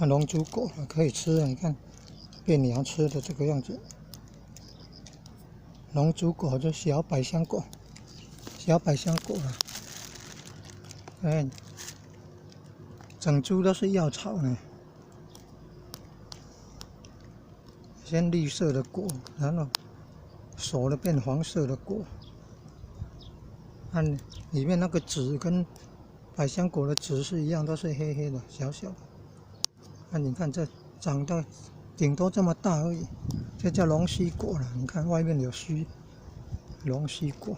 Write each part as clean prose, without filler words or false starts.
那龙珠果可以吃啊，你看被鸟吃的这个样子。龙珠果就小百香果，小百香果啊，哎，整株都是药草呢。先绿色的果，然后熟了变黄色的果。按里面那个籽跟百香果的籽是一样，都是黑黑的，小小的。那你看这长到顶多这么大而已，这叫龙须果了。你看外面有须，龙须果。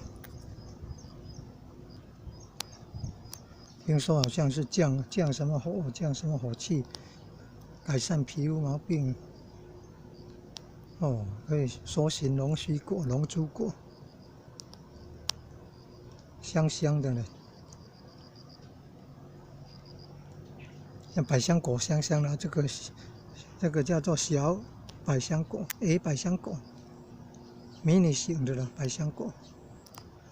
听说好像是降什么火，降什么火气，改善皮肤毛病。哦，可以说形龙须果、龙珠果，香香的呢。像百香果香香的，这个叫做小百香果，A 百香果，迷你型的了百香果。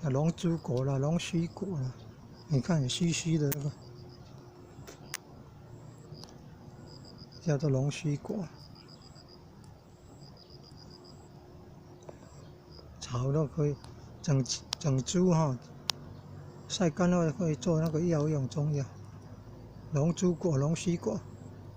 那龙珠果了，龙须果了，你看须须的那个，叫做龙须果。炒都可以，整株哈，晒干后可以做那个药用中药。龙珠果、龙须果。